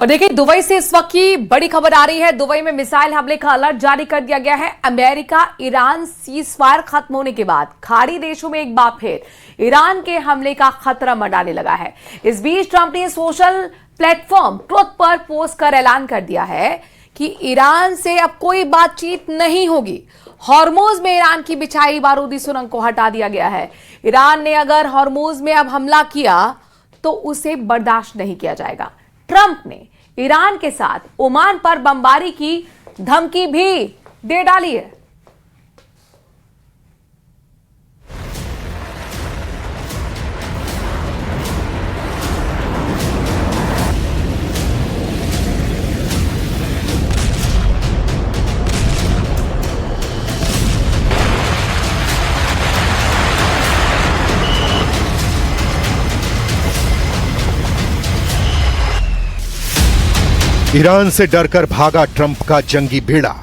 और देखिए दुबई से इस वक्त की बड़ी खबर आ रही है। दुबई में मिसाइल हमले का अलर्ट जारी कर दिया गया है। अमेरिका ईरान सीजफायर खत्म होने के बाद खाड़ी देशों में एक बार फिर ईरान के हमले का खतरा मंडाने लगा है। इस बीच ट्रंप ने सोशल प्लेटफॉर्म ट्रुथ पर पोस्ट कर ऐलान कर दिया है कि ईरान से अब कोई बातचीत नहीं होगी। हॉर्मोज में ईरान की बिछाई बारूदी सुरंग को हटा दिया गया है। ईरान ने अगर हॉर्मोज में अब हमला किया तो उसे बर्दाश्त नहीं किया जाएगा। ट्रंप ने ईरान के साथ ओमान पर बमबारी की धमकी भी दे डाली है। ईरान से डरकर भागा ट्रंप का जंगी बेड़ा।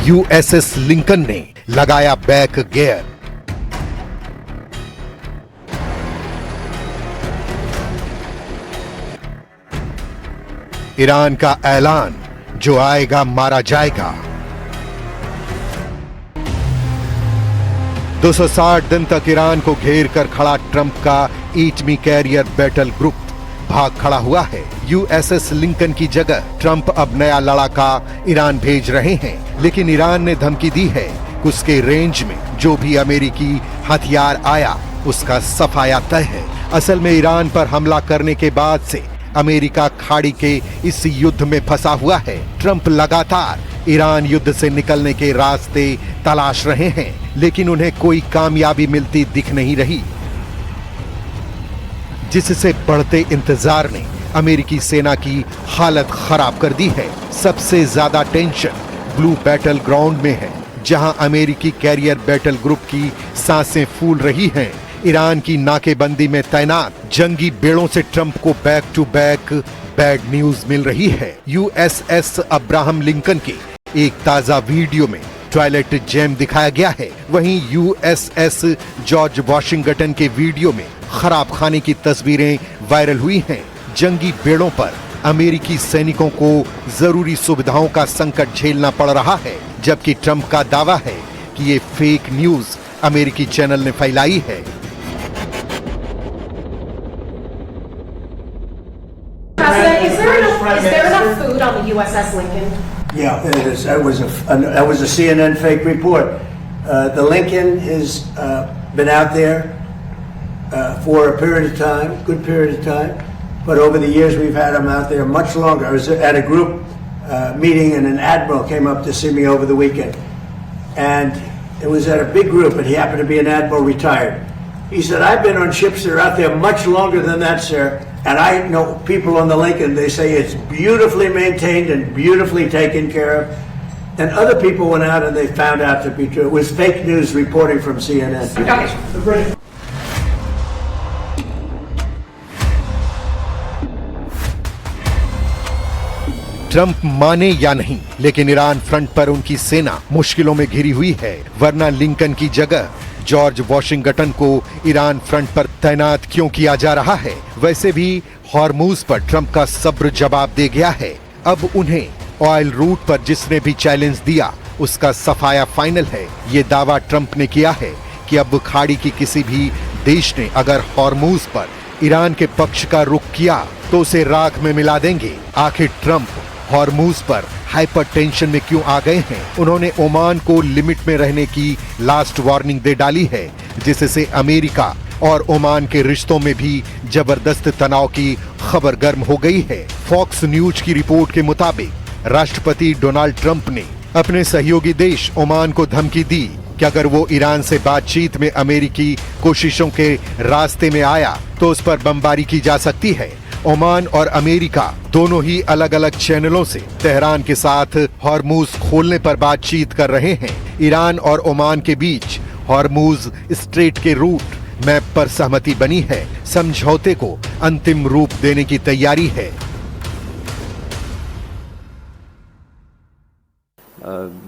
यूएसएस लिंकन ने लगाया बैक गियर। ईरान का ऐलान, जो आएगा मारा जाएगा। 260 दिन तक ईरान को घेर कर खड़ा ट्रंप का एटमी कैरियर बैटल ग्रुप भाग खड़ा हुआ है। यूएसएस लिंकन की जगह ट्रंप अब नया लड़ाका ईरान भेज रहे हैं, लेकिन ईरान ने धमकी दी है कि उसके रेंज में जो भी अमेरिकी हथियार आया उसका सफाया तय है। असल में ईरान पर हमला करने के बाद से अमेरिका खाड़ी के इस युद्ध में फंसा हुआ है। ट्रंप लगातार ईरान युद्ध से निकलने के रास्ते तलाश रहे हैं, लेकिन उन्हें कोई कामयाबी मिलती दिख नहीं रही, जिससे बढ़ते इंतजार ने अमेरिकी सेना की हालत खराब कर दी है। सबसे ज्यादा टेंशन ब्लू बैटल ग्राउंड में है, जहां अमेरिकी कैरियर बैटल ग्रुप की सांसें फूल रही हैं। ईरान की नाकेबंदी में तैनात जंगी बेड़ों से ट्रंप को back to back bad news मिल रही है। यूएसएस अब्राहम लिंकन के एक ताजा वीडियो में टॉयलेट जैम दिखाया गया है। वहीं यूएसएस जॉर्ज वॉशिंगटन के वीडियो में खराब खाने की तस्वीरें वायरल हुई हैं। जंगी बेड़ों पर अमेरिकी सैनिकों को जरूरी सुविधाओं का संकट झेलना पड़ रहा है, जबकि ट्रंप का दावा है कि ये फेक न्यूज अमेरिकी चैनल ने फैलाई है। Is there enough food on the USS Lincoln? Yeah, it is. That was a CNN fake report. The Lincoln has been out there for a period of time, good period of time. But over the years, we've had them out there much longer. I was at a group meeting, and an admiral came up to see me over the weekend, and it was at a big group, and he happened to be an admiral retired. He said, "I've been on ships that are out there much longer than that, sir. And I know people on the Lincoln, they say it's beautifully maintained and beautifully taken care of. And other people went out and they found out to be true. It was fake news reporting from CNN. Trump माने या नहीं, लेकिन Iran front पर उनकी सेना मुश्किलों में घिरी हुई है, वरना लिंकन की जगह जॉर्ज वॉशिंगटन को ईरान फ्रंट पर तैनात क्यों किया जा रहा है। वैसे भी हॉर्मूज पर ट्रंप का सब्र जवाब दे गया है। अब उन्हें ऑयल रूट पर जिसने भी चैलेंज दिया उसका सफाया फाइनल है। ये दावा ट्रंप ने किया है कि अब खाड़ी की किसी भी देश ने अगर हॉर्मूज पर ईरान के पक्ष का रुख किया तो उसे राख में मिला देंगे। आखिर ट्रंप हॉर्मूज पर हाइपर टेंशन में क्यों आ गए हैं? उन्होंने ओमान को लिमिट में रहने की लास्ट वार्निंग दे डाली है, जिससे अमेरिका और ओमान के रिश्तों में भी जबरदस्त तनाव की खबर गर्म हो गई है। फॉक्स न्यूज की रिपोर्ट के मुताबिक राष्ट्रपति डोनाल्ड ट्रंप ने अपने सहयोगी देश ओमान को धमकी दी कि अगर वो ईरान से बातचीत में अमेरिकी कोशिशों के रास्ते में आया तो उस पर बमबारी की जा सकती है। ओमान और अमेरिका दोनों ही अलग अलग चैनलों से तेहरान के साथ हॉर्मूज खोलने पर बातचीत कर रहे हैं। ईरान और ओमान के बीच हॉर्मूज स्ट्रेट के रूट मैप पर सहमति बनी है। समझौते को अंतिम रूप देने की तैयारी है।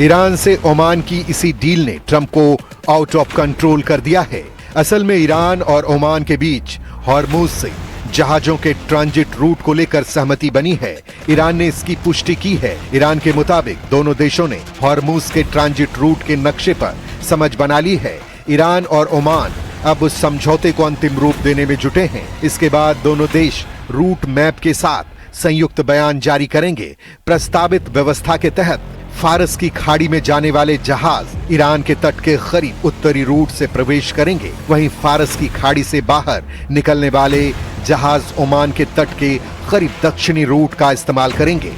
ईरान से ओमान की इसी डील ने ट्रंप को आउट ऑफ कंट्रोल कर दिया है। असल में ईरान और ओमान के बीच हॉर्मुज से जहाजों के ट्रांजिट रूट को लेकर सहमति बनी है। ईरान ने इसकी पुष्टि की है। ईरान के मुताबिक दोनों देशों ने हॉर्मुज के ट्रांजिट रूट के नक्शे पर समझ बना ली है। ईरान और ओमान अब उस समझौते को अंतिम रूप देने में जुटे हैं। इसके बाद दोनों देश रूट मैप के साथ संयुक्त बयान जारी करेंगे। प्रस्तावित व्यवस्था के तहत फारस की खाड़ी में जाने वाले जहाज ईरान के तट के करीब उत्तरी रूट से प्रवेश करेंगे। वहीं फारस की खाड़ी से बाहर निकलने वाले जहाज ओमान के तट के करीब दक्षिणी रूट का इस्तेमाल करेंगे।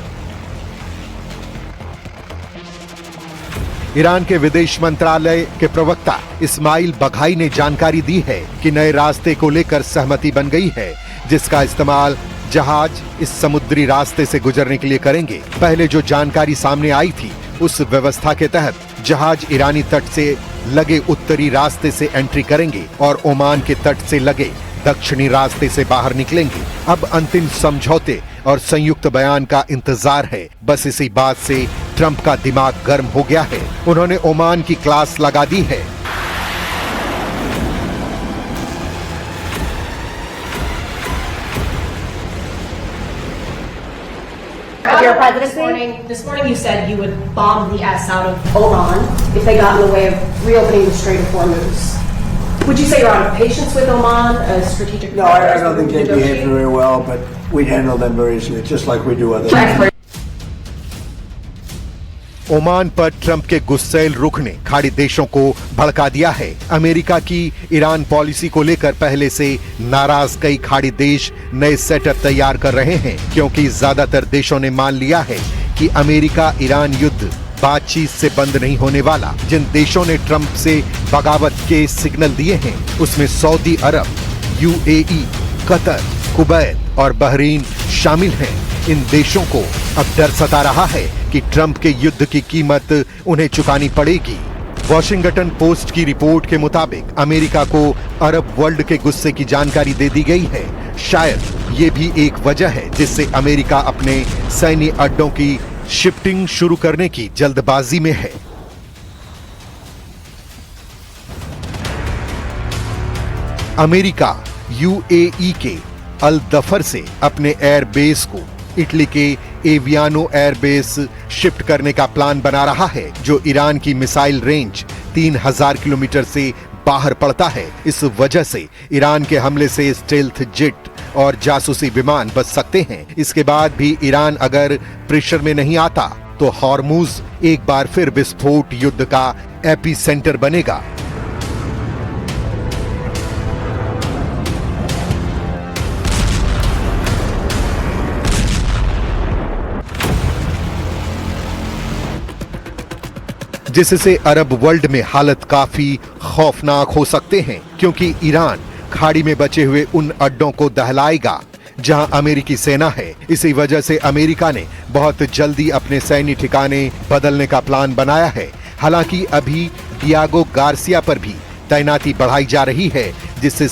ईरान के विदेश मंत्रालय के प्रवक्ता इस्माइल बघाई ने जानकारी दी है कि नए रास्ते को लेकर सहमति बन गई है, जिसका इस्तेमाल जहाज इस समुद्री रास्ते से गुजरने के लिए करेंगे। पहले जो जानकारी सामने आई थी उस व्यवस्था के तहत जहाज ईरानी तट से लगे उत्तरी रास्ते से एंट्री करेंगे और ओमान के तट से लगे दक्षिणी रास्ते से बाहर निकलेंगे। अब अंतिम समझौते और संयुक्त बयान का इंतजार है। बस इसी बात से ट्रंप का दिमाग गर्म हो गया है। उन्होंने ओमान की क्लास लगा दी है। Your presidency? This morning you said you would bomb the S out of Oman if they got in the way of reopening the Strait of Hormuz. Would you say you're out of patience with Oman, a strategic? No, I don't think they behave very well, but we'd handle them very easily, just like we do other things. Oman पर Trump के गुस्सैल रुख ने खाड़ी देशों को भड़का दिया है। अमेरिका की ईरान पॉलिसी को लेकर पहले से नाराज कई खाड़ी देश नए सेटअप तैयार कर रहे हैं, क्योंकि ज्यादातर देशों ने मान लिया है कि अमेरिका ईरान युद्ध बातचीत से बंद नहीं होने वाला। जिन देशों ने ट्रंप से बगावत के सिग्नल दिए हैं उसमें सऊदी अरब, यूएई, कतर, कुवैत और बहरीन शामिल हैं। इन देशों को अब डर सता रहा है कि ट्रंप के युद्ध की कीमत उन्हें चुकानी पड़ेगी। वॉशिंगटन पोस्ट की रिपोर्ट के मुताबिक अमेरिका को अरब वर्ल्ड के गुस्से की जानकारी दे दी गई है। शायद ये भी एक वजह है जिससे अमेरिका अपने सैन्य अड्डों की शिफ्टिंग शुरू करने की जल्दबाजी में है। अमेरिका यूएई के अल दफर से अपने एयरबेस को इटली के एवियानो एयरबेस शिफ्ट करने का प्लान बना रहा है, जो ईरान की मिसाइल रेंज 3000 किलोमीटर से बाहर पड़ता है। इस वजह से ईरान के हमले से स्टेल्थ जेट और जासूसी विमान बच सकते हैं। इसके बाद भी ईरान अगर प्रेशर में नहीं आता तो हॉर्मुज एक बार फिर विस्फोट युद्ध का एपी सेंटर बनेगा। जिससे अरब वर्ल्ड में हालत काफी खौफनाक हो सकते हैं, क्योंकि ईरान खाड़ी में बचे हुए उन अड्डों को दहलाएगा जहां अमेरिकी सेना है। इसी वजह से अमेरिका ने बहुत जल्दी अपने सैन्य ठिकाने बदलने का प्लान बनाया है। हालांकि अभी डियागो गार्सिया पर भी तैनाती बढ़ाई जा रही है, जिससे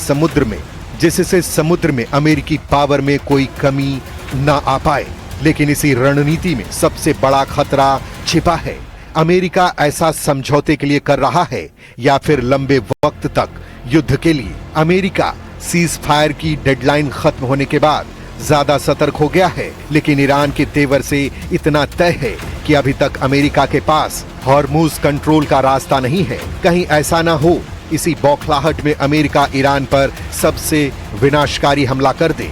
समुद्र में अमेरिकी पावर में कोई कमी न आ पाए। लेकिन इसी रणनीति में सबसे बड़ा खतरा छिपा है। अमेरिका ऐसा समझौते के लिए कर रहा है या फिर लंबे वक्त तक युद्ध के लिए। अमेरिका सीज फायर की डेडलाइन खत्म होने के बाद ज्यादा सतर्क हो गया है, लेकिन ईरान के तेवर से इतना तय है कि अभी तक अमेरिका के पास हॉर्मुज कंट्रोल का रास्ता नहीं है। कहीं ऐसा ना हो इसी बौखलाहट में अमेरिका ईरान पर सबसे विनाशकारी हमला कर दे।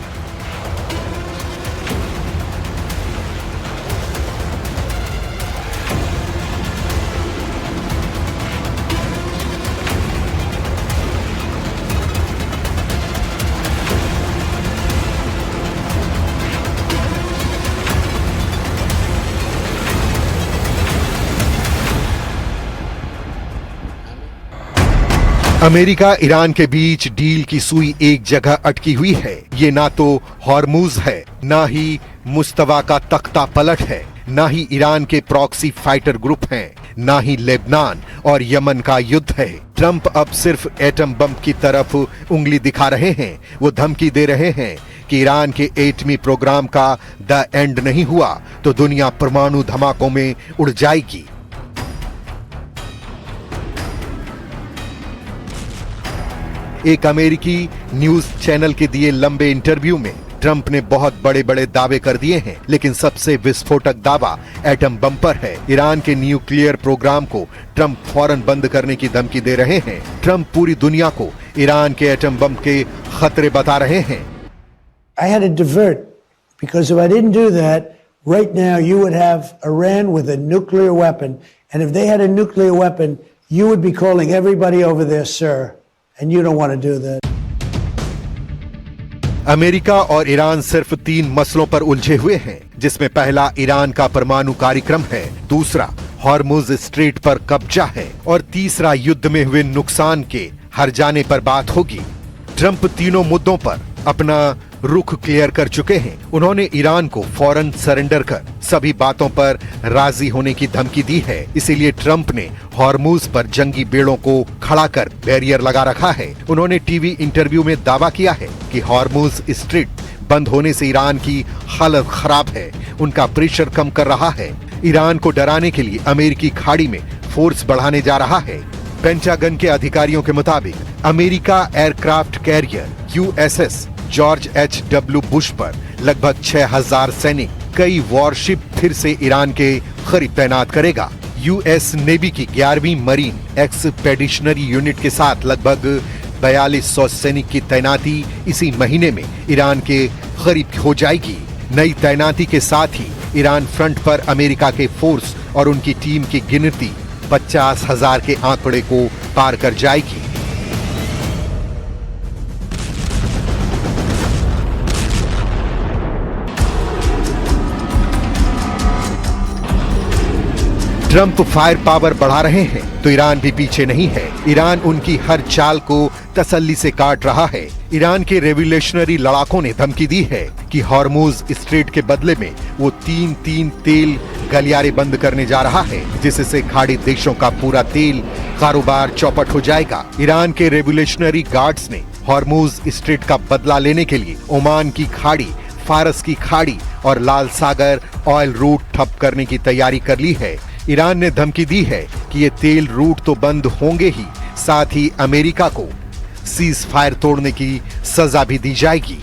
अमेरिका ईरान के बीच डील की सुई एक जगह अटकी हुई है। ये ना तो हॉर्मुज है, ना ही मुस्तवा का तख्ता पलट है, ना ही ईरान के प्रॉक्सी फाइटर ग्रुप हैं, ना ही लेबनान और यमन का युद्ध है। ट्रंप अब सिर्फ एटम बम की तरफ उंगली दिखा रहे हैं। वो धमकी दे रहे हैं कि ईरान के एटमी प्रोग्राम का द एंड नहीं हुआ तो दुनिया परमाणु धमाकों में उड़ जाएगी। एक अमेरिकी न्यूज चैनल के दिए लंबे इंटरव्यू में ट्रंप ने बहुत बड़े बड़े दावे कर दिए हैं, लेकिन सबसे विस्फोटक दावा एटम बम पर है। ईरान के न्यूक्लियर प्रोग्राम को ट्रंप फौरन बंद करने की धमकी दे रहे हैं। ट्रंप पूरी दुनिया को ईरान के एटम बम के खतरे बता रहे हैं। I had to divert because if I didn't do that, right now you would have Iran with a nuclear weapon, and if they had a nuclear weapon, you would be calling everybody over there, sir, and you don't want to do that. America और Iran सिर्फ 3 मसलों पर उलझे हुए हैं, जिसमें पहला Iran का परमाणु कार्यक्रम है, दूसरा हॉर्मुज स्ट्रेट पर कब्जा है और तीसरा युद्ध में हुए नुकसान के हर जाने पर बात होगी। ट्रंप तीनों मुद्दों पर अपना रुख क्लियर कर चुके हैं। उन्होंने ईरान को फौरन सरेंडर कर सभी बातों पर राजी होने की धमकी दी है। इसीलिए ट्रंप ने हॉर्मुज पर जंगी बेड़ों को खड़ा कर बैरियर लगा रखा है। उन्होंने टीवी इंटरव्यू में दावा किया है कि हॉर्मुज स्ट्रेट बंद होने से ईरान की हालत खराब है, उनका प्रेशर कम कर रहा है। ईरान को डराने के लिए अमेरिकी खाड़ी में फोर्स बढ़ाने जा रहा है। पेंटागन के अधिकारियों के मुताबिक America aircraft carrier USS George H.W. Bush पर लगभग 6000 सैनिक, कई वॉरशिप फिर से ईरान के करीब तैनात करेगा। US नेवी की 11वीं मरीन एक्सपेडिशनरी यूनिट के साथ लगभग 4200 सैनिक की तैनाती इसी महीने में ईरान के करीब हो जाएगी। नई तैनाती के साथ ही ईरान फ्रंट पर अमेरिका के फोर्स और उनकी टीम की गिनती 50,000 के आंकड़े को पार कर जाएगी। ट्रंप फायर पावर बढ़ा रहे हैं तो ईरान भी पीछे नहीं है। ईरान उनकी हर चाल को तसल्ली से काट रहा है। ईरान के रेवोल्यूशनरी लड़ाकों ने धमकी दी है कि हॉर्मुज स्ट्रेट के बदले में वो 3 तेल गलियारे बंद करने जा रहा है, जिससे खाड़ी देशों का पूरा तेल कारोबार चौपट हो जाएगा। ईरान के रेवोल्यूशनरी गार्ड्स ने हॉर्मुज स्ट्रेट का बदला लेने के लिए ओमान की खाड़ी, फारस की खाड़ी और लाल सागर ऑयल रूट ठप करने की तैयारी कर ली है। ईरान ने धमकी दी है कि ये तेल रूट तो बंद होंगे ही, साथ ही अमेरिका को सीज फायर तोड़ने की सजा भी दी जाएगी।